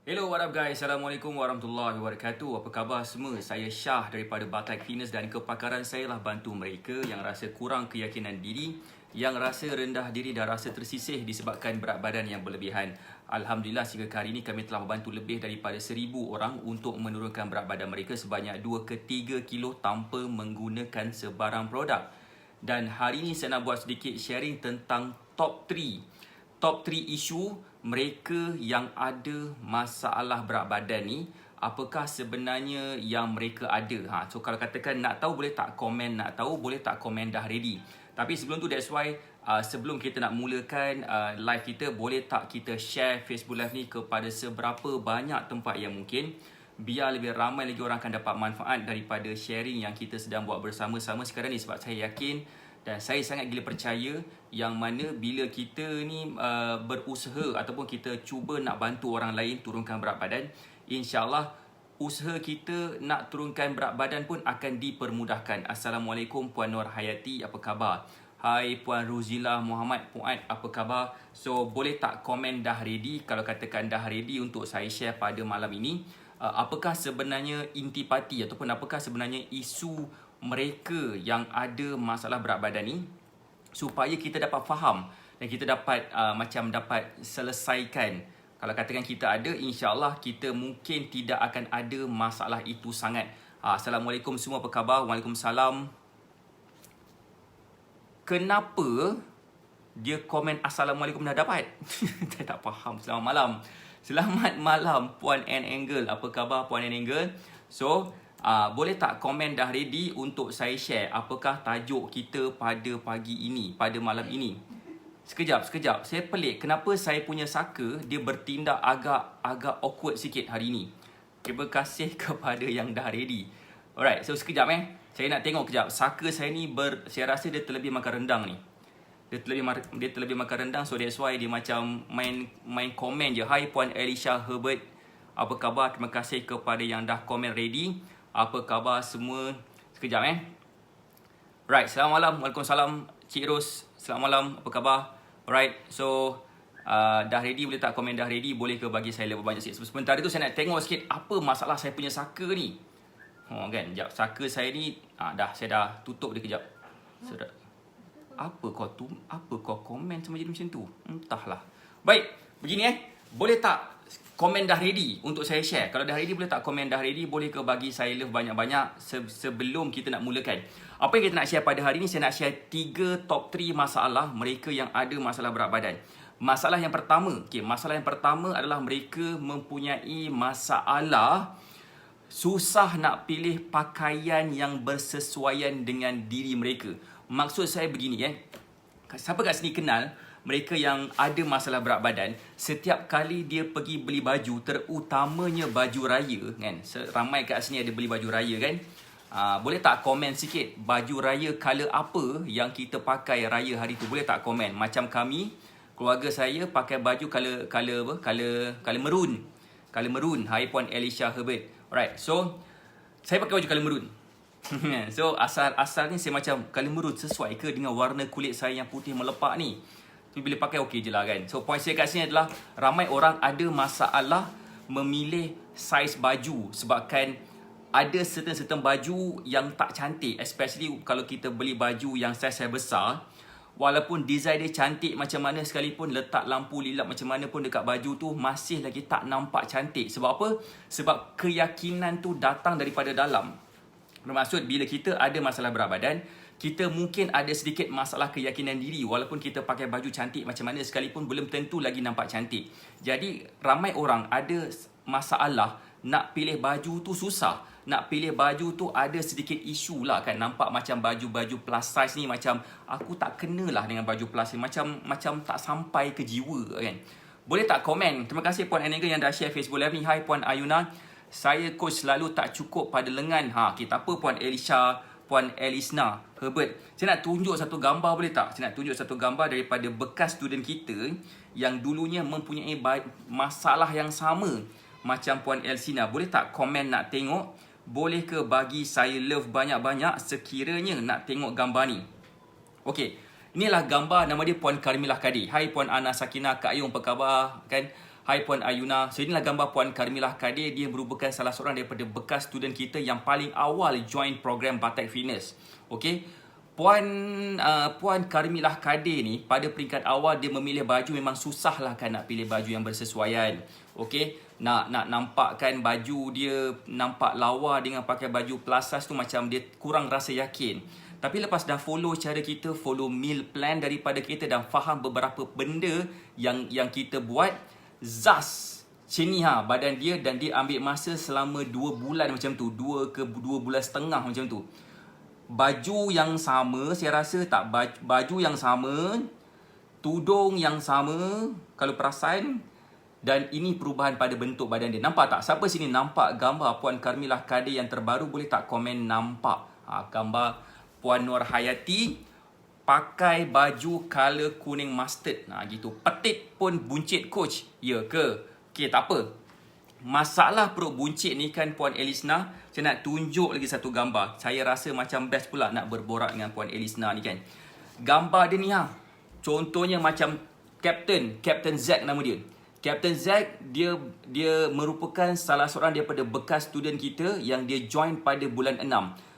Hello, what up guys? Assalamualaikum warahmatullahi wabarakatuh. Apa khabar semua? Saya Syah daripada Batak Fitness dan kepakaran saya lah bantu mereka yang rasa kurang keyakinan diri, yang rasa rendah diri dan rasa tersisih disebabkan berat badan yang berlebihan. Alhamdulillah sehingga hari ini kami telah membantu lebih daripada 1000 orang untuk menurunkan berat badan mereka sebanyak 2 ke 3 kilo tanpa menggunakan sebarang produk. Dan hari ini saya nak buat sedikit sharing tentang top 3 isu mereka yang ada masalah berat badan ni. Apakah sebenarnya yang mereka ada? So kalau katakan nak tahu boleh tak komen, nak tahu boleh tak komen dah ready. Tapi sebelum tu that's why sebelum kita nak mulakan live kita, boleh tak kita share Facebook Live ni kepada seberapa banyak tempat yang mungkin, biar lebih ramai lagi orang akan dapat manfaat daripada sharing yang kita sedang buat bersama-sama sekarang ni. Sebab saya yakin dan saya sangat gila percaya yang mana bila kita ni berusaha ataupun kita cuba nak bantu orang lain turunkan berat badan, insyaAllah usaha kita nak turunkan berat badan pun akan dipermudahkan. Assalamualaikum Puan Nur Hayati, apa khabar? Hai Puan Ruzila Muhammad Puan, apa khabar? So boleh tak komen dah ready? Kalau katakan dah ready untuk saya share pada malam ini, apakah sebenarnya intipati ataupun apakah sebenarnya isu mereka yang ada masalah berat badan ni, supaya kita dapat faham dan kita dapat dapat selesaikan. Kalau katakan kita ada, insyaAllah kita mungkin tidak akan ada masalah itu sangat. Assalamualaikum semua, apa khabar? Waalaikumsalam. Kenapa dia komen Assalamualaikum dah dapat? Saya tak faham. Selamat malam. Selamat malam Puan N Angle. Apa khabar Puan N Angle? So boleh tak komen dah ready untuk saya share apakah tajuk kita pada pagi ini, pada malam ini. Sekejap. Saya pelik kenapa saya punya saka dia bertindak agak awkward sikit hari ini. Terima kasih kepada yang dah ready. Alright, so sekejap saya nak tengok kejap. Saka saya ni saya rasa dia terlebih makan rendang ni. Dia terlebih makan rendang, so that's why dia macam main komen je. Hai Puan Alicia Herbert. Apa khabar? Terima kasih kepada yang dah komen ready. Apa khabar semua? Sekejap Right, selamat malam. Waalaikumsalam Cik Ros. Selamat malam, apa khabar? Alright, so dah ready, boleh tak komen dah ready? Boleh ke bagi saya lebih banyak sikit? Sebentar itu saya nak tengok sikit apa masalah saya punya saka ni. Kan, sekejap. Saka saya ni saya dah tutup dia kejap. Apa kau komen sama jadi macam tu? Entahlah. Baik, begini boleh tak komen dah ready untuk saya share? Kalau dah ready, boleh tak komen dah ready? Boleh ke bagi saya love banyak-banyak sebelum kita nak mulakan? Apa yang kita nak share pada hari ini? Saya nak share 3 top 3 masalah mereka yang ada masalah berat badan. Masalah yang pertama adalah mereka mempunyai masalah susah nak pilih pakaian yang bersesuaian dengan diri mereka. Maksud saya begini siapa kat sini kenal mereka yang ada masalah berat badan? Setiap kali dia pergi beli baju, terutamanya baju raya kan. Ramai kat sini ada beli baju raya kan. Boleh tak komen sikit baju raya color apa yang kita pakai raya hari tu? Boleh tak komen? Macam kami, keluarga saya pakai baju color merun. Color merun. Hai Puan Alicia Herbert. Alright, so saya pakai baju color merun. So asal ni saya macam color merun sesuai ke dengan warna kulit saya yang putih melepak ni? Tapi bila pakai okey je lah kan. So point saya kat sini adalah ramai orang ada masalah memilih saiz baju sebabkan ada certain baju yang tak cantik, especially kalau kita beli baju yang saiz besar. Walaupun design dia cantik macam mana sekalipun, letak lampu lilap macam mana pun dekat baju tu, masih lagi tak nampak cantik. Sebab apa? Sebab keyakinan tu datang daripada dalam. Bermaksud bila kita ada masalah berat badan, kita mungkin ada sedikit masalah keyakinan diri. Walaupun kita pakai baju cantik macam mana sekalipun, belum tentu lagi nampak cantik. Jadi ramai orang ada masalah nak pilih baju tu susah. Nak pilih baju tu ada sedikit isu lah kan. Nampak macam baju-baju plus size ni macam aku tak kenalah dengan baju plus ni. Macam tak sampai ke jiwa kan. Boleh tak komen? Terima kasih Puan Anaga yang dah share Facebook Live ni. Hai Puan Ayuna. Saya coach selalu tak cukup pada lengan. Kita apa Puan Elisha, Puan Elisna Herbert. Saya nak tunjuk satu gambar boleh tak? Saya nak tunjuk satu gambar daripada bekas student kita yang dulunya mempunyai masalah yang sama macam Puan Elsina. Boleh tak komen nak tengok? Boleh ke bagi saya love banyak-banyak sekiranya nak tengok gambar ni? Okey, inilah gambar, nama dia Puan Karmilah Kadir. Hai Puan Ana Sakinah, Kak Ayung, apa khabar? Kan? Hai Puan Ayuna. So inilah gambar Puan Karmilah Kadir. Dia merupakan salah seorang daripada bekas student kita yang paling awal join program Batak Fitness. Okey. Puan Karmilah Kadir ni pada peringkat awal dia memilih baju memang susah lah kan nak pilih baju yang bersesuaian. Okey, nak nampakkan baju dia nampak lawa dengan pakai baju plus size tu macam dia kurang rasa yakin. Tapi lepas dah follow cara kita, follow meal plan daripada kita dan faham beberapa benda yang kita buat, zas macam ni badan dia, dan dia ambil masa selama 2 bulan macam tu, 2 bulan setengah macam tu. Baju yang sama, saya rasa tak, baju yang sama, tudung yang sama kalau perasan, dan ini perubahan pada bentuk badan dia. Nampak tak? Siapa sini nampak gambar Puan Karmilah Kadir yang terbaru? Boleh tak komen nampak? Gambar Puan Nur Hayati pakai baju color kuning mustard. Gitu. Petik pun buncit coach. Ya ke? Okey, tak apa. Masalah perut buncit ni kan Puan Elisna, saya nak tunjuk lagi satu gambar. Saya rasa macam best pula nak berborak dengan Puan Elisna ni kan. Gambar dia ni contohnya macam Captain Z nama dia. Captain Z dia merupakan salah seorang daripada bekas student kita yang dia join pada bulan 6.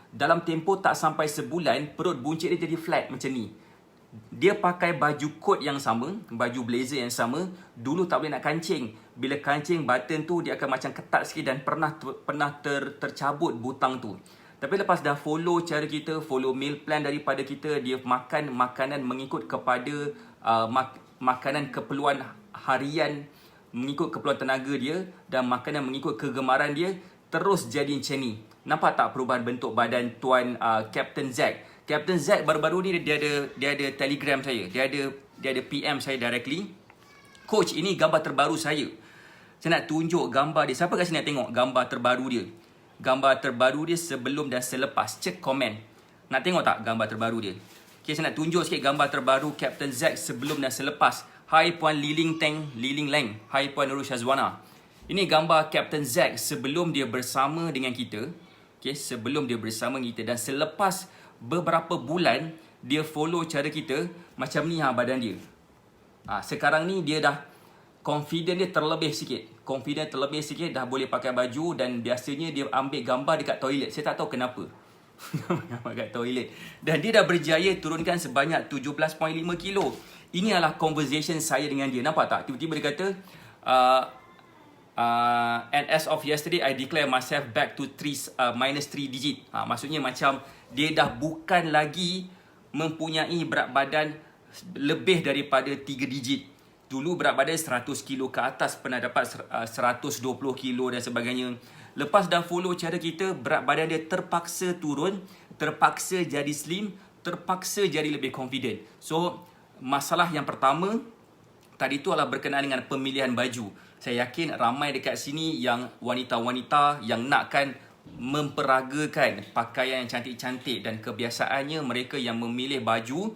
Dalam tempoh tak sampai sebulan, perut buncit dia jadi flat macam ni. Dia pakai baju coat yang sama, baju blazer yang sama. Dulu tak boleh nak kancing. Bila kancing, button tu dia akan macam ketat sikit dan pernah tercabut butang tu. Tapi lepas dah follow cara kita, follow meal plan daripada kita, dia makan makanan mengikut kepada makanan keperluan harian, mengikut keperluan tenaga dia, dan makanan mengikut kegemaran dia, terus jadi macam ni. Nampak tak perubahan bentuk badan Tuan Captain Z? Captain Z baru-baru ni dia ada telegram saya. Dia ada PM saya directly. Coach, ini gambar terbaru saya. Saya nak tunjuk gambar dia. Siapa kat sini nak tengok gambar terbaru dia? Gambar terbaru dia sebelum dan selepas. Cek komen. Nak tengok tak gambar terbaru dia? Okay, saya nak tunjuk sikit gambar terbaru Captain Z sebelum dan selepas. Hai Puan Liling Leng. Hai Puan Nurul Syazwana. Ini gambar Captain Z sebelum dia bersama dengan kita. Okay, sebelum dia bersama kita dan selepas beberapa bulan dia follow cara kita, macam ni badan dia. Sekarang ni dia dah confident dia terlebih sikit, dah boleh pakai baju, dan biasanya dia ambil gambar dekat toilet. Saya tak tahu kenapa. Gambar dekat toilet. Dan dia dah berjaya turunkan sebanyak 17.5 kilo. Ini adalah conversation saya dengan dia. Nampak tak? Tiba-tiba dia kata, and as of yesterday, I declare myself back to minus 3 digit. Maksudnya macam dia dah bukan lagi mempunyai berat badan lebih daripada 3 digit. Dulu berat badan 100 kilo ke atas, pernah dapat 120 kilo dan sebagainya. Lepas dah follow cara kita, berat badan dia terpaksa turun, terpaksa jadi slim, terpaksa jadi lebih confident. So, masalah yang pertama tadi tu adalah berkenaan dengan pemilihan baju. Saya yakin ramai dekat sini yang wanita-wanita yang nakkan memperagakan pakaian yang cantik-cantik, dan kebiasaannya mereka yang memilih baju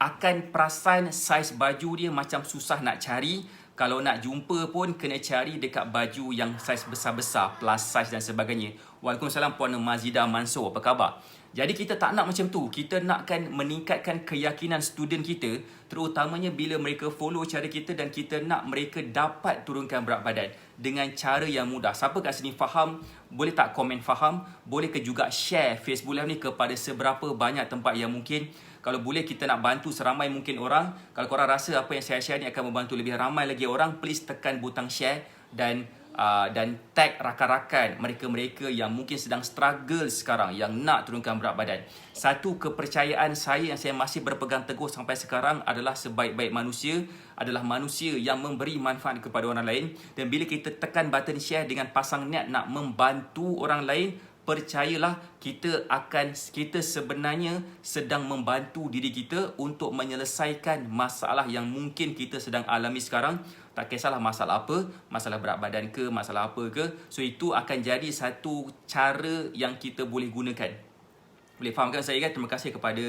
akan perasan saiz baju dia macam susah nak cari. Kalau nak jumpa pun kena cari dekat baju yang saiz besar-besar, plus size dan sebagainya. Waalaikumsalam Puan Mazidah Mansur, apa khabar? Jadi kita tak nak macam tu. Kita nakkan meningkatkan keyakinan student kita, terutamanya bila mereka follow cara kita, dan kita nak mereka dapat turunkan berat badan dengan cara yang mudah. Siapa kat sini faham? Boleh tak komen faham? Boleh ke juga share Facebook Live ni kepada seberapa banyak tempat yang mungkin. Kalau boleh kita nak bantu seramai mungkin orang. Kalau korang rasa apa yang saya share ni akan membantu lebih ramai lagi orang, please tekan butang share dan tag rakan-rakan mereka-mereka yang mungkin sedang struggle sekarang, yang nak turunkan berat badan. Satu kepercayaan saya yang saya masih berpegang teguh sampai sekarang adalah sebaik-baik manusia adalah manusia yang memberi manfaat kepada orang lain. Dan bila kita tekan button share dengan pasang niat nak membantu orang lain, percayalah kita sebenarnya sedang membantu diri kita untuk menyelesaikan masalah yang mungkin kita sedang alami sekarang. Tak kisahlah masalah apa, masalah berat badan ke, masalah apa ke. So itu akan jadi satu cara yang kita boleh gunakan. Boleh fahamkan saya kan? Terima kasih kepada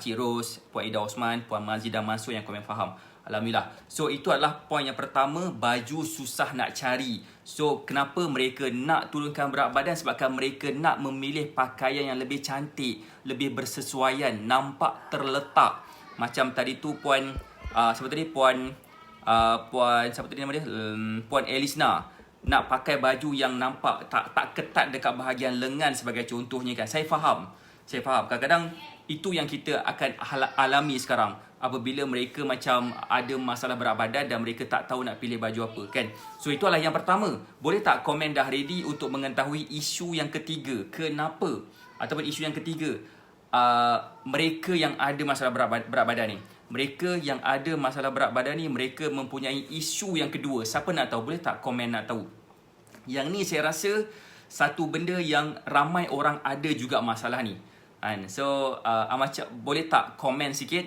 Cik Ros, Puan Ida Osman, Puan Mazidah Mansur yang komen faham. Alhamdulillah. So itu adalah poin yang pertama, baju susah nak cari. So kenapa mereka nak turunkan berat badan? Sebabkan mereka nak memilih pakaian yang lebih cantik, lebih bersesuaian, nampak terletak. Macam tadi tu Puan Puan siapa tadi nama dia? Puan Elisna nak pakai baju yang nampak tak ketat dekat bahagian lengan sebagai contohnya kan. Saya faham. Kadang-kadang itu yang kita akan alami sekarang apabila mereka macam ada masalah berat badan dan mereka tak tahu nak pilih baju apa kan. So itulah yang pertama. Boleh tak komen dah ready untuk mengetahui isu yang ketiga. Kenapa? Ataupun isu yang ketiga, mereka yang ada masalah berat badan ni. Mereka yang ada masalah berat badan ni, mereka mempunyai isu yang kedua. Siapa nak tahu? Boleh tak komen nak tahu? Yang ni saya rasa satu benda yang ramai orang ada juga masalah ni. So, macam boleh tak komen sikit?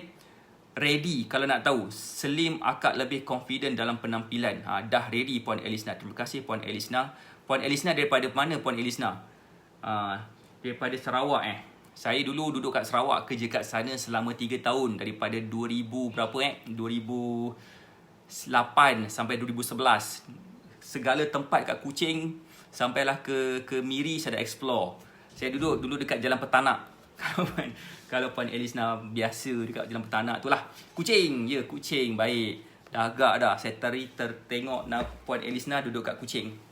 Ready kalau nak tahu. Slim akak lebih confident dalam penampilan. Dah ready Puan Elisna. Terima kasih Puan Elisna. Puan Elisna daripada mana Puan Elisna? Daripada Sarawak Saya dulu duduk kat Sarawak, kerja kat sana selama 3 tahun. Daripada 2000 berapa 2008 sampai 2011. Segala tempat kat Kuching sampailah ke Miri saya dah explore. Saya duduk dulu dekat Jalan Petanak. Kalau Puan Elisna biasa dekat Jalan Petanak tu lah. Kuching, ya Kuching, baik. Dah agak dah saya tengok Puan Elisna duduk kat Kuching.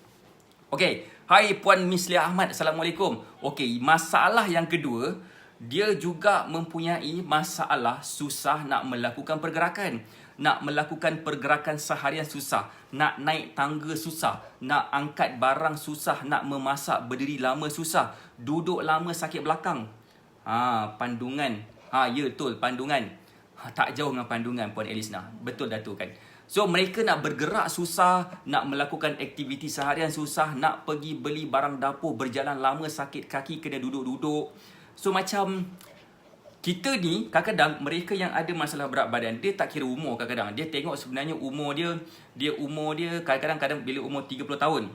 Okey, hai Puan Mislia Ahmad, Assalamualaikum. Okey, masalah yang kedua, dia juga mempunyai masalah susah nak melakukan pergerakan. Nak melakukan pergerakan seharian susah. Nak naik tangga susah. Nak angkat barang susah. Nak memasak berdiri lama susah. Duduk lama sakit belakang. Pandungan. Ya betul, Pandungan. Tak jauh dengan Pandungan Puan Elisna. Betul dah tu kan. So mereka nak bergerak susah, nak melakukan aktiviti seharian susah, nak pergi beli barang dapur berjalan lama sakit kaki kena duduk-duduk. So macam kita ni kadang-kadang mereka yang ada masalah berat badan, dia tak kira umur kadang-kadang. Dia tengok sebenarnya umur dia kadang-kadang bila umur 30 tahun.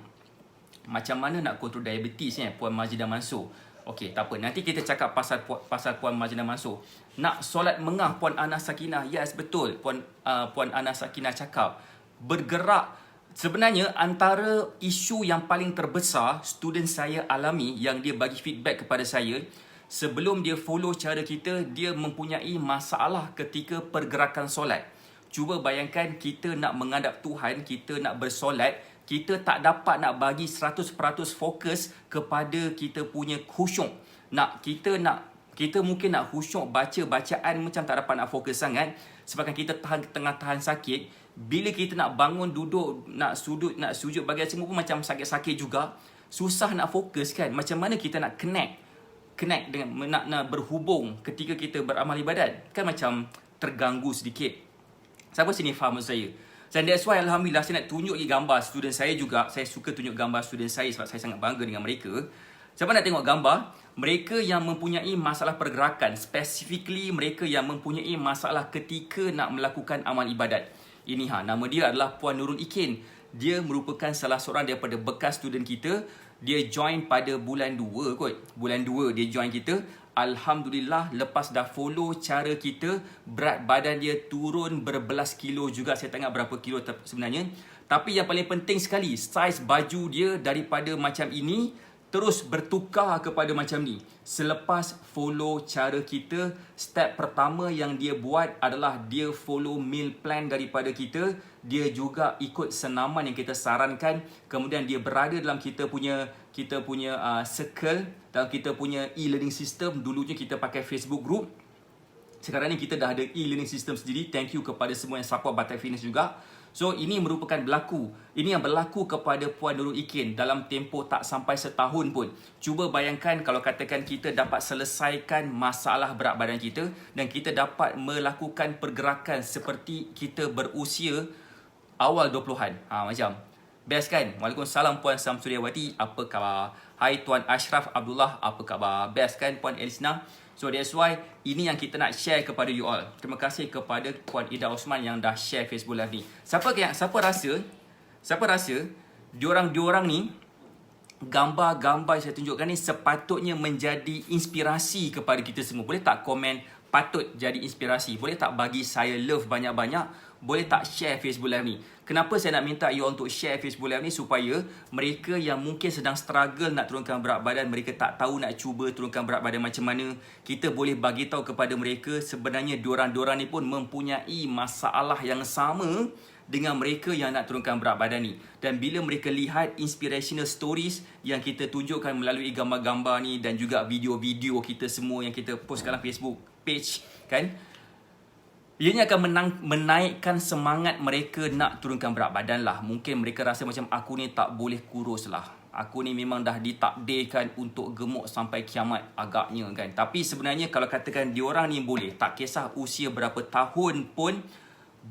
Macam mana nak kontrol diabetes Puan Majidah Mansur. Okey, tak apa. Nanti kita cakap pasal Puan Majidah Mansur. Nak solat mengah Puan Ana Sakinah. Yes, betul. Puan Ana Sakinah cakap. Bergerak. Sebenarnya antara isu yang paling terbesar student saya alami yang dia bagi feedback kepada saya, sebelum dia follow cara kita, dia mempunyai masalah ketika pergerakan solat. Cuba bayangkan kita nak menghadap Tuhan, kita nak bersolat, kita tak dapat nak bagi 100% fokus kepada kita punya khusyuk. Kita mungkin nak khusyuk baca bacaan macam tak dapat nak fokus sangat sebabkan kita tengah tahan sakit. Bila kita nak bangun duduk, nak sujud bagian semua pun macam sakit-sakit juga. Susah nak fokus kan. Macam mana kita nak connect dengan nak berhubung ketika kita beramal ibadat. Kan macam terganggu sedikit. Siapa sini faham maksud saya? Dan that's why Alhamdulillah saya nak tunjuk gambar student saya juga. Saya suka tunjuk gambar student saya sebab saya sangat bangga dengan mereka. Siapa nak tengok gambar? Mereka yang mempunyai masalah pergerakan. Specifically mereka yang mempunyai masalah ketika nak melakukan amal ibadat. Ini nama dia adalah Puan Nurul Ikin. Dia merupakan salah seorang daripada bekas student kita. Dia join pada bulan 2 kot. Bulan 2 dia join kita. Alhamdulillah lepas dah follow cara kita, berat badan dia turun berbelas kilo juga. Saya tak ingat berapa kilo sebenarnya. Tapi yang paling penting sekali, saiz baju dia daripada macam ini terus bertukar kepada macam ni. Selepas follow cara kita, step pertama yang dia buat adalah dia follow meal plan daripada kita. Dia juga ikut senaman yang kita sarankan. Kemudian dia berada dalam kita punya circle, dalam kita punya e-learning system. Dulunya kita pakai Facebook group. Sekarang ni kita dah ada e-learning system sendiri. Thank you kepada semua yang support Batai Fitness juga. So ini merupakan berlaku. Ini yang berlaku kepada Puan Nurul Ikin dalam tempoh tak sampai setahun pun. Cuba bayangkan kalau katakan kita dapat selesaikan masalah berat badan kita dan kita dapat melakukan pergerakan seperti kita berusia awal 20-an. Macam best kan? Waalaikumsalam Puan Samsuryawati, apa khabar? Hai Tuan Ashraf Abdullah, apa khabar? Best kan Puan Elisna? So that's why ini yang kita nak share kepada you all. Terima kasih kepada Puan Ida Osman yang dah share Facebook Live ni. Siapa rasa diorang ni gambar-gambar yang saya tunjukkan ni sepatutnya menjadi inspirasi kepada kita semua. Boleh tak komen patut jadi inspirasi? Boleh tak bagi saya love banyak-banyak? Boleh tak share Facebook Live ni? Kenapa saya nak minta you untuk share Facebook Live ni? Supaya mereka yang mungkin sedang struggle nak turunkan berat badan, mereka tak tahu nak cuba turunkan berat badan macam mana, kita boleh bagi tahu kepada mereka sebenarnya diorang ni pun mempunyai masalah yang sama dengan mereka yang nak turunkan berat badan ni. Dan bila mereka lihat inspirational stories yang kita tunjukkan melalui gambar-gambar ni dan juga video-video kita semua yang kita post dalam Facebook page kan, ianya akan menaikkan semangat mereka nak turunkan berat badan lah. Mungkin mereka rasa macam aku ni tak boleh kurus lah. Aku ni memang dah ditakdirkan untuk gemuk sampai kiamat agaknya kan. Tapi sebenarnya kalau katakan diorang ni boleh, tak kisah usia berapa tahun pun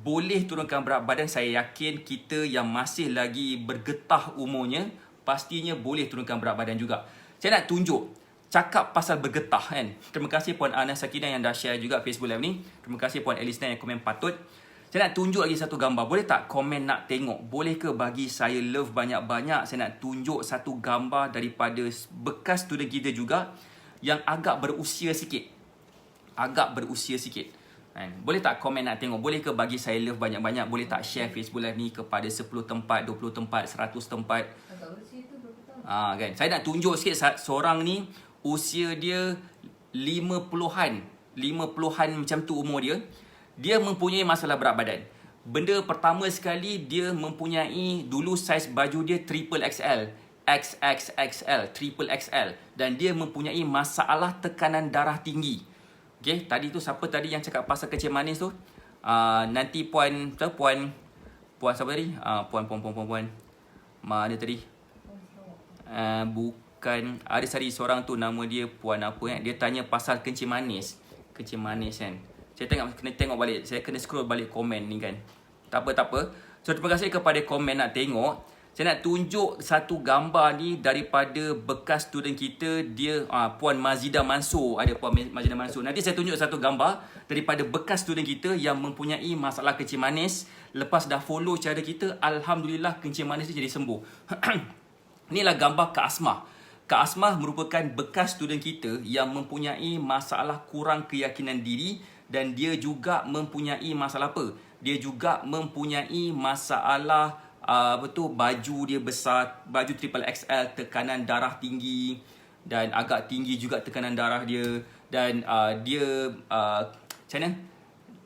boleh turunkan berat badan. Saya yakin kita yang masih lagi bergetah umurnya pastinya boleh turunkan berat badan juga. Saya nak tunjuk, cakap pasal bergetah kan. Terima kasih Puan Ana Sakinah yang dah share juga Facebook Live ni. Terima kasih Puan Elisna yang komen patut. Saya nak tunjuk lagi satu gambar. Boleh tak komen nak tengok? Boleh ke bagi saya love banyak-banyak? Saya nak tunjuk satu gambar daripada bekas student kita juga yang agak berusia sikit. Boleh tak komen nak tengok? Boleh ke bagi saya love banyak-banyak? Boleh tak share Facebook Live ni kepada 10 tempat, 20 tempat, 100 tempat? Kan? Saya nak tunjuk sikit seorang ni usia dia 50-an macam tu umur dia. Dia mempunyai masalah berat badan. Benda pertama sekali, dia mempunyai dulu saiz baju dia triple XL, XXXL, triple XL, dan dia mempunyai masalah tekanan darah tinggi. Okay, tadi tu siapa tadi yang cakap pasal kencing manis tu? Nanti puan siapa tadi? Puan mana tadi? Bukan, ada seorang tu nama dia puan apa kan? Dia tanya pasal kencing manis kan. Saya kena tengok balik. Saya kena scroll balik komen ni kan. Tak apa. So terima kasih kepada komen nak tengok. Saya nak tunjuk satu gambar ni daripada bekas student kita. Dia Puan Mazida Mansur. Ada Puan Mazida Mansur. Nanti saya tunjuk satu gambar daripada bekas student kita yang mempunyai masalah kencing manis. Lepas dah follow cara kita, alhamdulillah kencing manis dia jadi sembuh. Inilah gambar Kak Asmah. Kak Asmah merupakan bekas student kita yang mempunyai masalah kurang keyakinan diri. Dan dia juga mempunyai masalah apa? Dia juga mempunyai masalah baju dia besar, baju triple XL, tekanan darah tinggi dan agak tinggi juga tekanan darah dia. Dan dia macam mana?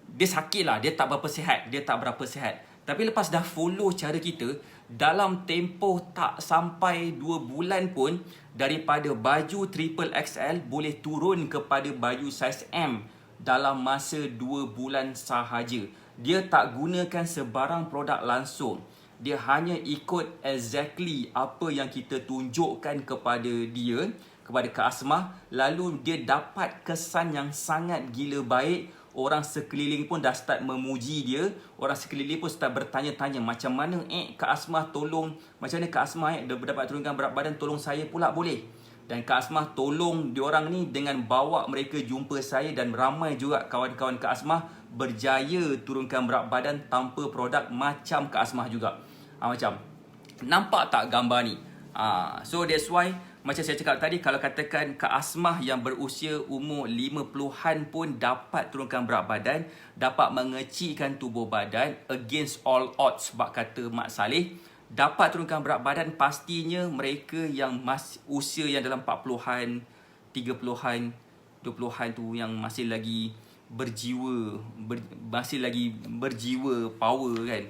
Dia sakit lah, dia tak berapa sihat. Tapi lepas dah follow cara kita, dalam tempoh tak sampai 2 bulan pun, daripada baju triple XL boleh turun kepada baju saiz M dalam masa 2 bulan sahaja. Dia tak gunakan sebarang produk langsung. Dia hanya ikut exactly apa yang kita tunjukkan kepada dia, kepada Kak Asmah. Lalu dia dapat kesan yang sangat gila baik. Orang sekeliling pun dah start memuji dia. Orang sekeliling pun start bertanya-tanya, macam mana Kak Asmah tolong, macam mana Kak Asmah dapat turunkan berat badan, tolong saya pula boleh. Dan Kak Asmah tolong diorang ni dengan bawa mereka jumpa saya. Dan ramai juga kawan-kawan Kak Asmah berjaya turunkan berat badan tanpa produk macam Kak Asmah juga. Macam nampak tak gambar ni? So that's why macam saya cakap tadi, kalau katakan Kak Asmah yang berusia umur 50-an pun dapat turunkan berat badan, dapat mengecilkan tubuh badan against all odds, sebab kata Mak Saleh, dapat turunkan berat badan, pastinya mereka yang usia yang dalam 40-an, 30-an, 20-an tu yang masih lagi berjiwa, masih lagi berjiwa power kan.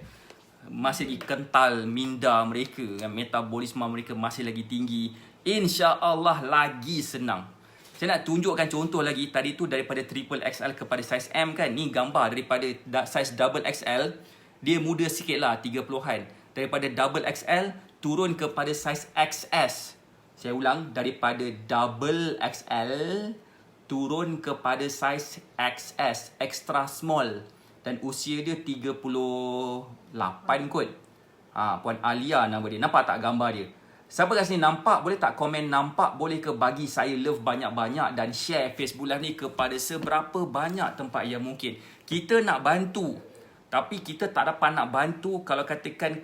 Masih lagi kental minda mereka kan, metabolisme mereka masih lagi tinggi. InsyaAllah lagi senang. Saya nak tunjukkan contoh lagi. Tadi tu daripada triple XL kepada saiz M kan. Ni gambar daripada saiz double XL. Dia muda sikit lah, 30-an. Daripada double XL turun kepada saiz XS. Saya ulang, daripada double XL turun kepada saiz XS, extra small. Dan usia dia 38 kot. Puan Alia nama dia. Nampak tak gambar dia? Siapa kat sini nampak? Boleh tak komen nampak? Boleh ke bagi saya love banyak-banyak dan share Facebook Live ni kepada seberapa banyak tempat yang mungkin. Kita nak bantu, tapi kita tak dapat nak bantu kalau katakan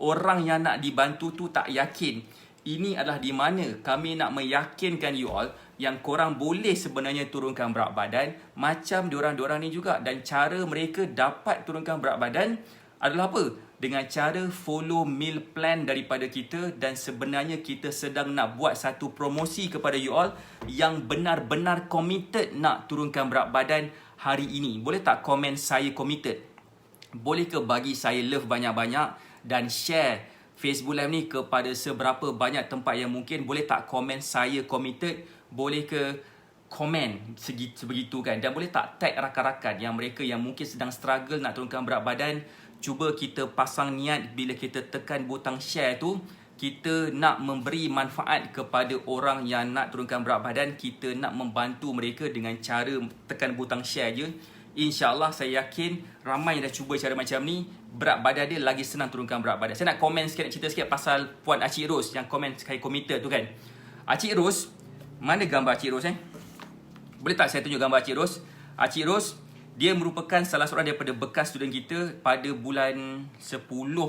orang yang nak dibantu tu tak yakin. Ini adalah di mana kami nak meyakinkan you all yang korang boleh sebenarnya turunkan berat badan macam diorang-diorang ni juga. Dan cara mereka dapat turunkan berat badan adalah apa? Dengan cara follow meal plan daripada kita. Dan sebenarnya kita sedang nak buat satu promosi kepada you all yang benar-benar committed nak turunkan berat badan hari ini. Boleh tak komen saya committed? boleh ke bagi saya love banyak-banyak dan share Facebook Live ni kepada seberapa banyak tempat yang mungkin. Boleh tak komen saya committed, boleh ke komen sebegitu kan, dan boleh tak tag rakan-rakan yang mereka yang mungkin sedang struggle nak turunkan berat badan. Cuba kita pasang niat bila kita tekan butang share tu, kita nak memberi manfaat kepada orang yang nak turunkan berat badan. Kita nak membantu mereka dengan cara tekan butang share je. InsyaAllah saya yakin ramai yang dah cuba cara macam ni, berat badan dia lagi senang turunkan berat badan. Saya nak komen sikit, nak cerita sikit pasal Puan Acik Ros yang komen sekali committed tu kan. Acik Ros, mana gambar Acik Ros Boleh tak saya tunjuk gambar Acik Ros? Acik Ros, dia merupakan salah seorang daripada bekas student kita pada bulan 10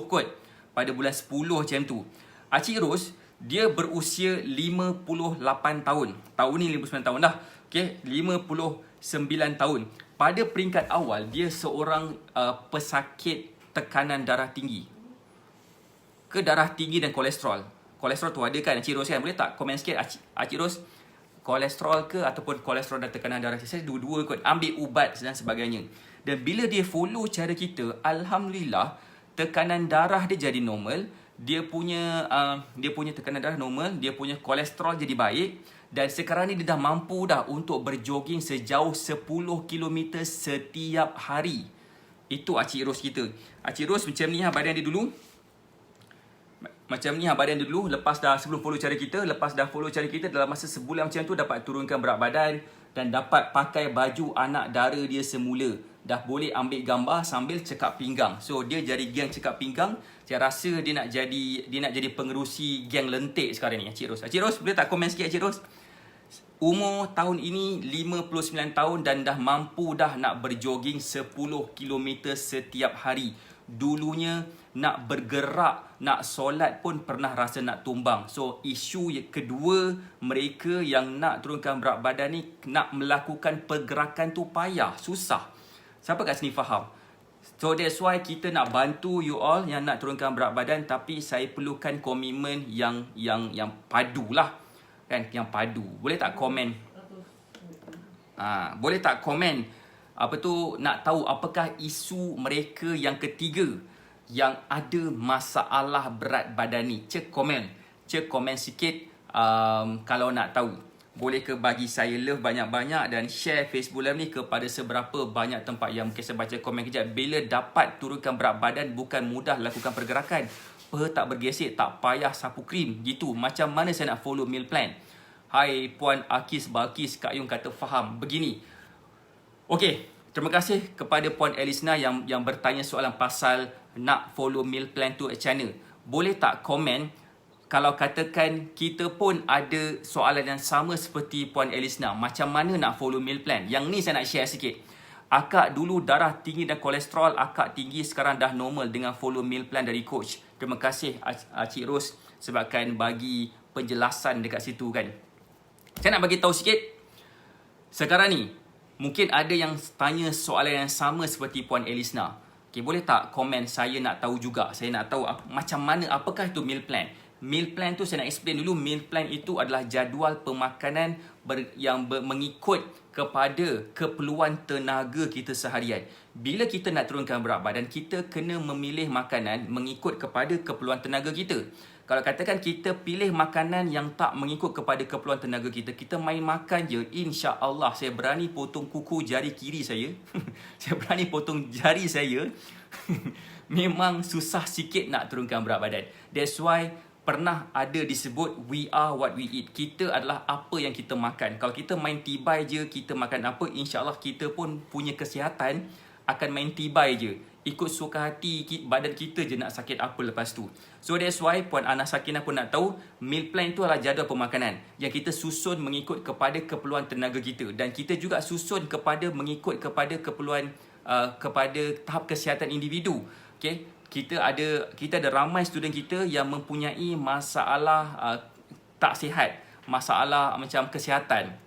kot. Pada bulan 10 macam tu. Acik Ros, dia berusia 58 tahun. Tahun ni 59 tahun dah. Okay, 59 tahun. Pada peringkat awal, dia seorang pesakit tekanan darah tinggi. Ke darah tinggi dan kolesterol. Kolesterol tu ada kan Acik Ros kan? Boleh tak komen sikit Acik Ros, kolesterol ke ataupun kolesterol dan tekanan darah? Saya dua-dua kot, ambil ubat dan sebagainya. Dan bila dia follow cara kita, alhamdulillah tekanan darah dia jadi normal, dia punya tekanan darah normal, dia punya kolesterol jadi baik, dan sekarang ni dia dah mampu dah untuk berjoging sejauh 10 km setiap hari. Itu Acik Ros kita. Acik Ros macam ni badan dia dulu. Macam ni badan dia dulu, lepas dah sebelum follow cara kita, lepas dah follow cara kita dalam masa sebulan macam tu dapat turunkan berat badan dan dapat pakai baju anak dara dia semula. Dah boleh ambil gambar sambil cekap pinggang. So dia jadi geng cekap pinggang. Saya rasa dia nak jadi pengerusi geng lentik sekarang ni Acik Ros. Acik Ros, boleh tak komen sikit Acik Ros? Umur tahun ini 59 tahun dan dah mampu dah nak berjoging 10 km setiap hari. Dulunya nak bergerak, nak solat pun pernah rasa nak tumbang. So isu yang kedua, mereka yang nak turunkan berat badan ni, nak melakukan pergerakan tu payah, susah. Siapa kat sini faham? So that's why kita nak bantu you all yang nak turunkan berat badan, tapi saya perlukan komitmen yang padu lah. Kan, yang padu. Boleh tak komen? Boleh tak komen nak tahu apakah isu mereka yang ketiga yang ada masalah berat badan ni. Cek komen sikit kalau nak tahu. Boleh ke bagi saya love banyak-banyak dan share Facebook Live ni kepada seberapa banyak tempat yang mungkin saya baca komen kejap. Bila dapat turunkan berat badan, bukan mudah lakukan pergerakan. Peha tak bergesek, tak payah sapu krim gitu. Macam mana saya nak follow meal plan? Hai Puan Akis Balkis, Kak Yung kata faham. Begini. Okey, terima kasih kepada Puan Elisna yang bertanya soalan pasal nak follow meal plan tu macam mana. Boleh tak komen kalau katakan kita pun ada soalan yang sama seperti Puan Elisna, macam mana nak follow meal plan? Yang ni saya nak share sikit. Akak dulu darah tinggi dan kolesterol akak tinggi, sekarang dah normal dengan follow meal plan dari coach. Terima kasih Acik Ros sebabkan bagi penjelasan dekat situ kan. Saya nak bagi tahu sikit. Sekarang ni mungkin ada yang tanya soalan yang sama seperti Puan Elisna. Okay, boleh tak komen, saya nak tahu juga. Saya nak tahu macam mana, apakah itu meal plan. Meal plan tu saya nak explain dulu. Meal plan itu adalah jadual pemakanan yang mengikut kepada keperluan tenaga kita seharian. Bila kita nak turunkan berat badan, kita kena memilih makanan mengikut kepada keperluan tenaga kita. Kalau katakan kita pilih makanan yang tak mengikut kepada keperluan tenaga kita, kita main makan je, insya-Allah saya berani potong kuku jari kiri saya. Saya berani potong jari saya. Memang susah sikit nak turunkan berat badan. That's why pernah ada disebut we are what we eat. Kita adalah apa yang kita makan. Kalau kita main tibai je, kita makan apa, insya-Allah kita pun punya kesihatan akan main tibai je. Ikut suka hati badan kita je nak sakit apa lepas tu. So that's why Puan Ana Sakinah pun nak tahu meal plan tu adalah jadual pemakanan yang kita susun mengikut kepada keperluan tenaga kita, dan kita juga susun mengikut kepada keperluan kepada tahap kesihatan individu. Okay? Kita ada ramai student kita yang mempunyai masalah tak sihat, masalah macam kesihatan.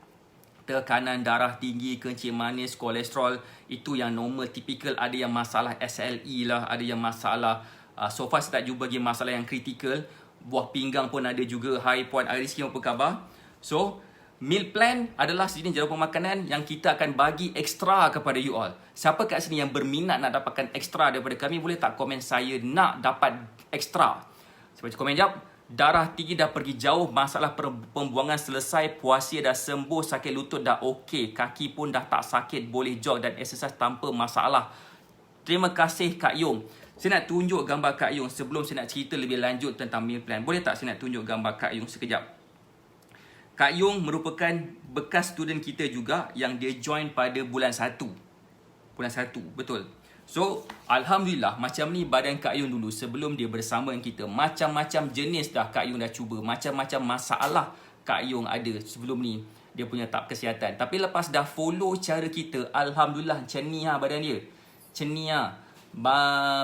Tekanan darah tinggi, kencing manis, kolesterol, itu yang normal, typical. Ada yang masalah SLE lah, ada yang masalah so far saya tak jumpa lagi masalah yang kritikal. Buah pinggang pun ada juga. Hai Puan Ariski, apa khabar? So Meal plan adalah sejenis jadual makanan yang kita akan bagi ekstra kepada you all. Siapa kat sini yang berminat nak dapatkan ekstra daripada kami, boleh tak komen saya nak dapat ekstra. Sebab komen jawab, darah tinggi dah pergi jauh, masalah pembuangan selesai, puasa dah sembuh, sakit lutut dah okey, kaki pun dah tak sakit, boleh jog dan exercise tanpa masalah. Terima kasih Kak Yung. Saya nak tunjuk gambar Kak Yung sebelum saya nak cerita lebih lanjut tentang meal plan. Boleh tak saya nak tunjuk gambar Kak Yung sekejap? Kak Yung merupakan bekas student kita juga yang dia join pada bulan 1. Bulan 1, betul. So, Alhamdulillah macam ni badan Kak Yung dulu sebelum dia bersama dengan kita. Macam-macam jenis dah Kak Yung dah cuba. Macam-macam masalah Kak Yung ada sebelum ni. Dia punya tahap kesihatan. Tapi lepas dah follow cara kita, Alhamdulillah macam ni lah badan dia. Macam ni lah.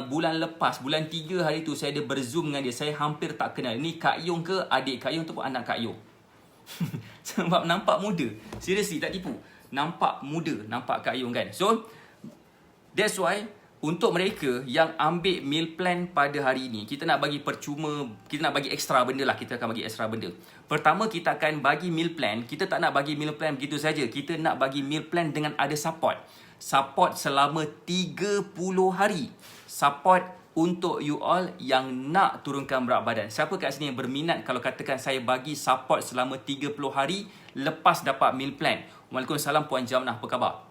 Bulan lepas, bulan 3 hari tu saya ada berzoom dengan dia. Saya hampir tak kenal. Ni Kak Yung ke adik Kak Yung tu pun anak Kak Yung. Sebab nampak muda. Seriously, tak tipu. Nampak muda, nampak Kak Yung kan. So, that's why untuk mereka yang ambil meal plan pada hari ini, kita nak bagi percuma, kita nak bagi ekstra benda lah. Kita akan bagi ekstra benda. Pertama, kita akan bagi meal plan. Kita tak nak bagi meal plan begitu saja. Kita nak bagi meal plan dengan ada support. Support selama 30 hari. Support untuk you all yang nak turunkan berat badan. Siapa kat sini yang berminat kalau katakan saya bagi support selama 30 hari lepas dapat meal plan? Waalaikumsalam Puan Jamnah, apa khabar?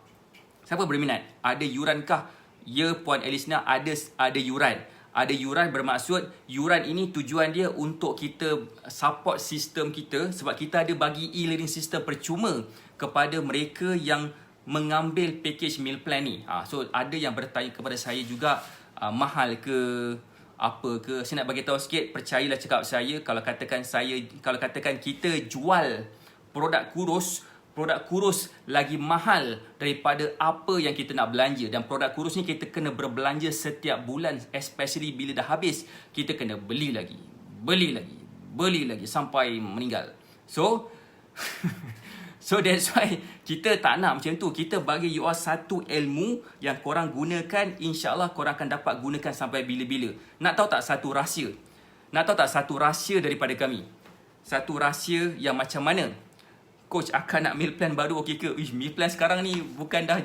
Siapa berminat? Ada yuran kah? Ya Puan Elisna, ada yuran. Ada yuran bermaksud yuran ini tujuan dia untuk kita support sistem kita sebab kita ada bagi e-learning system percuma kepada mereka yang mengambil package meal plan ni. So ada yang bertanya kepada saya juga, mahal ke apa ke. Saya nak bagi tahu sikit, percayalah cakap saya, kalau katakan kita jual produk kurus lagi mahal daripada apa yang kita nak belanja. Dan produk kurus ni kita kena berbelanja setiap bulan, especially bila dah habis kita kena beli lagi sampai meninggal. So that's why kita tak nak macam tu. Kita bagi you all satu ilmu yang korang gunakan, insya-Allah korang akan dapat gunakan sampai bila-bila. Nak tahu tak satu rahsia? Daripada kami? Satu rahsia yang macam mana? Coach akan nak meal plan baru okey ke? Meal plan sekarang ni bukan dah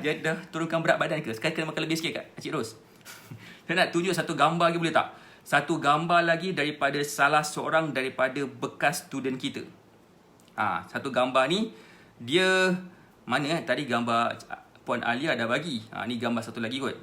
turunkan berat badan ke? Sekarang kena makan lebih sikit kat Cik Ros. Saya nak tunjuk satu gambar lagi, boleh tak? Satu gambar lagi daripada salah seorang daripada bekas student kita. Satu gambar ni dia mana tadi gambar Puan Alia dah bagi. Ni gambar satu lagi kot.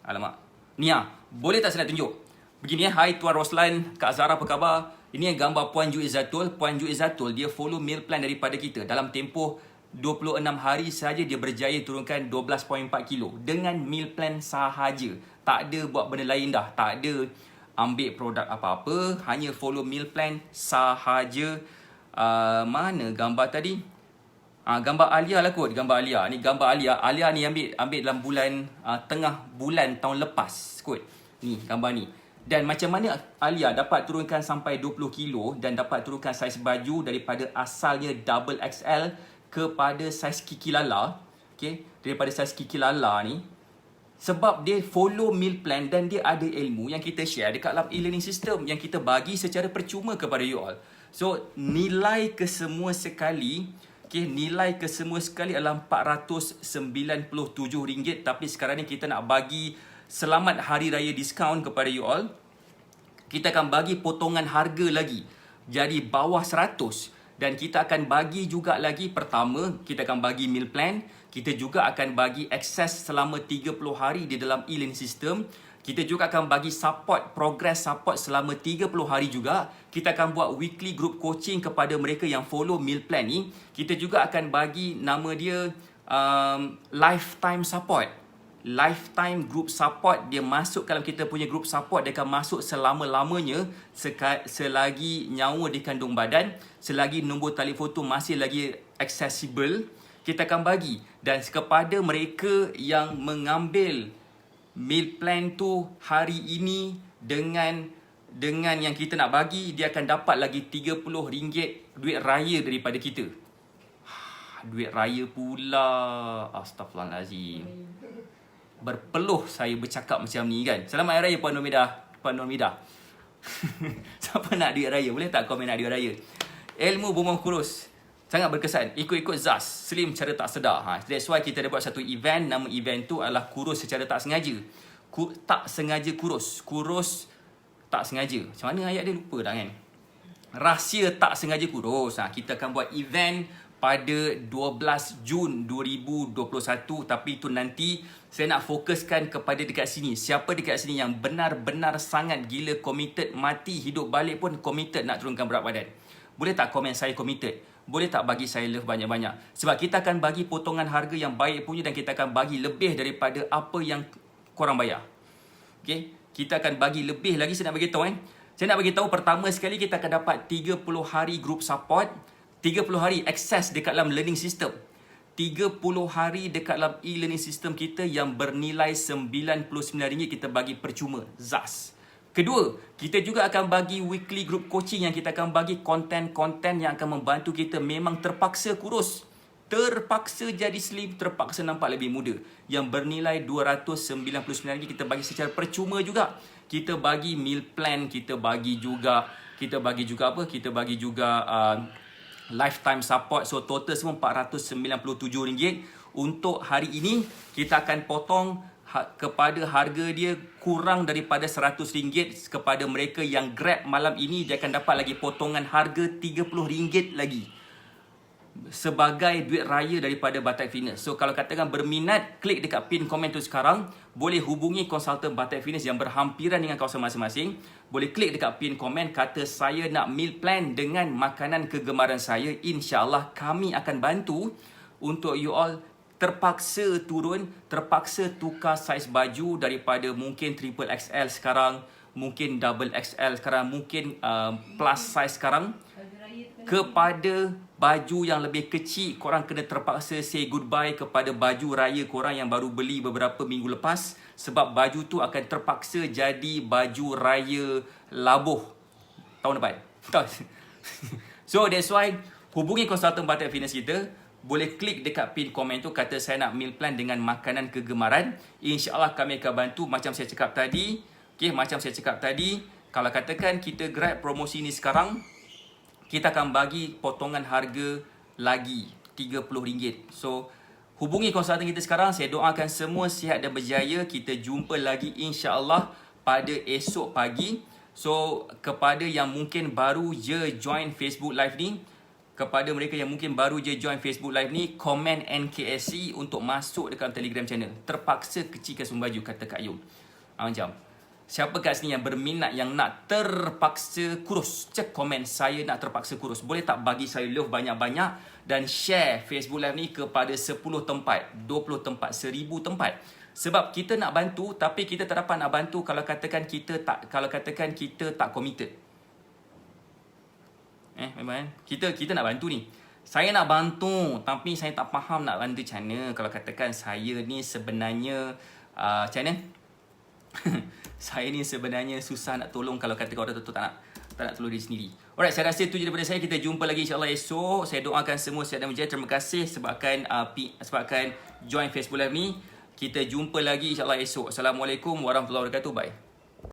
Alamak. Ni boleh tak saya nak tunjuk? Begini Hai Tuan Roslan, Kak Zara apa khabar? Ini gambar Puan Ju Izzatul. Puan Ju Izzatul dia follow meal plan daripada kita. Dalam tempoh 26 hari saja dia berjaya turunkan 12.4 kilo dengan meal plan sahaja. Tak ada buat benda lain dah. Tak ada ambil produk apa-apa, hanya follow meal plan sahaja. Mana gambar tadi? Gambar Alia lah kot. Gambar Alia. Ni gambar Alia. Alia ni ambil dalam bulan tengah bulan tahun lepas kot. Ni gambar ni. Dan macam mana Alia dapat turunkan sampai 20 kilo dan dapat turunkan saiz baju daripada asalnya double XL kepada saiz Kiki Lala. Okay? Daripada saiz Kiki Lala ni. Sebab dia follow meal plan dan dia ada ilmu yang kita share dekat dalam e-learning system yang kita bagi secara percuma kepada you all. So, nilai kesemua sekali adalah RM497. Tapi sekarang ni kita nak bagi selamat hari raya diskaun kepada you all. Kita akan bagi potongan harga lagi. Jadi bawah 100. Dan kita akan bagi juga lagi, pertama, kita akan bagi meal plan. Kita juga akan bagi akses selama 30 hari di dalam e-learning system. Kita juga akan bagi progress support selama 30 hari juga. Kita akan buat weekly group coaching kepada mereka yang follow meal plan ni. Kita juga akan bagi nama dia lifetime support. Lifetime group support. Dia masuk kalau kita punya group support, dia akan masuk selama-lamanya selagi nyawa di kandung badan, selagi nombor telefon tu masih lagi accessible. Kita akan bagi. Dan kepada mereka yang mengambil meal plan tu hari ini dengan yang kita nak bagi, dia akan dapat lagi RM30 duit raya daripada kita. Duit raya pula. Astaghfirullahalazim. Berpeluh saya bercakap macam ni kan. Selamat Hari Raya Puan Normidah. Siapa nak duit raya? Boleh tak komen nak duit raya? Ilmu bomoh kurus. Sangat berkesan. Ikut-ikut Zaz. Slim cara tak sedar. That's why kita ada buat satu event. Nama event tu adalah kurus secara tak sengaja. Tak sengaja kurus. Kurus tak sengaja. Macam mana ayat dia lupa dah kan? Rahsia tak sengaja kurus. Kita akan buat event pada 12 Jun 2021. Tapi itu nanti saya nak fokuskan kepada dekat sini. Siapa dekat sini yang benar-benar sangat gila committed, mati hidup balik pun committed nak turunkan berat badan? Boleh tak komen saya committed? Boleh tak bagi saya love banyak-banyak? Sebab kita akan bagi potongan harga yang baik punya dan kita akan bagi lebih daripada apa yang korang bayar. Okay? Kita akan bagi lebih lagi. Saya nak bagi tahu Saya nak bagi tahu pertama sekali kita akan dapat 30 hari group support, 30 hari access dekat dalam learning system. 30 hari dekat dalam e-learning system kita yang bernilai RM99 kita bagi percuma. Zaz. Kedua, kita juga akan bagi weekly group coaching yang kita akan bagi konten-konten yang akan membantu kita memang terpaksa kurus, terpaksa jadi slim, terpaksa nampak lebih muda. Yang bernilai RM299 kita bagi secara percuma juga. Kita bagi meal plan, kita bagi juga apa? Kita bagi juga lifetime support. So total semua RM497. Untuk hari ini kita akan potong kepada harga dia kurang daripada RM100 kepada mereka yang grab malam ini. Dia akan dapat lagi potongan harga RM30 lagi sebagai duit raya daripada Batak Fitness. So kalau katakan berminat, klik dekat pin komen tu sekarang. Boleh hubungi konsultan Batak Fitness yang berhampiran dengan kawasan masing-masing. Boleh klik dekat pin komen, kata saya nak meal plan dengan makanan kegemaran saya. InsyaAllah kami akan bantu untuk you all terpaksa turun, terpaksa tukar saiz baju daripada mungkin triple XL sekarang, mungkin double XL sekarang, mungkin plus size sekarang, kepada baju yang lebih kecil. Korang kena terpaksa say goodbye kepada baju raya korang yang baru beli beberapa minggu lepas, sebab baju tu akan terpaksa jadi baju raya labuh tahun depan. So that's why hubungi konsultan Batak Fitness kita. Boleh klik dekat pin komen tu, kata saya nak meal plan dengan makanan kegemaran. InsyaAllah kami akan bantu. Macam saya cakap tadi, kalau katakan kita grab promosi ni sekarang, kita akan bagi potongan harga lagi RM30. So hubungi konsultan kita sekarang. Saya doakan semua sihat dan berjaya. Kita jumpa lagi insyaAllah pada esok pagi. So kepada yang mungkin baru je join Facebook Live ni, kepada mereka yang mungkin baru je join Facebook Live ni, komen NKSC untuk masuk dekat Telegram channel. Terpaksa kecilkan sumber baju, kata Kak Yung. Macam siapa kat sini yang berminat yang nak terpaksa kurus, cek komen saya nak terpaksa kurus. Boleh tak bagi saya love banyak-banyak dan share Facebook Live ni kepada 10 tempat, 20 tempat, 1000 tempat. Sebab kita nak bantu tapi kita tak dapat nak bantu kalau katakan kita tak committed. Memang kita nak bantu ni. Saya nak bantu tapi saya tak faham nak bantu macam mana. Kalau katakan saya ni sebenarnya macam mana? Saya ni sebenarnya susah nak tolong kalau katakan orang tu tak nak tolong diri sendiri. Alright, saya rasa itu je daripada saya. Kita jumpa lagi insyaAllah esok. Saya doakan semua sihat dan berjaya. Terima kasih sebabkan join Facebook Live ni. Kita jumpa lagi insyaAllah esok. Assalamualaikum warahmatullahi wabarakatuh. Bye.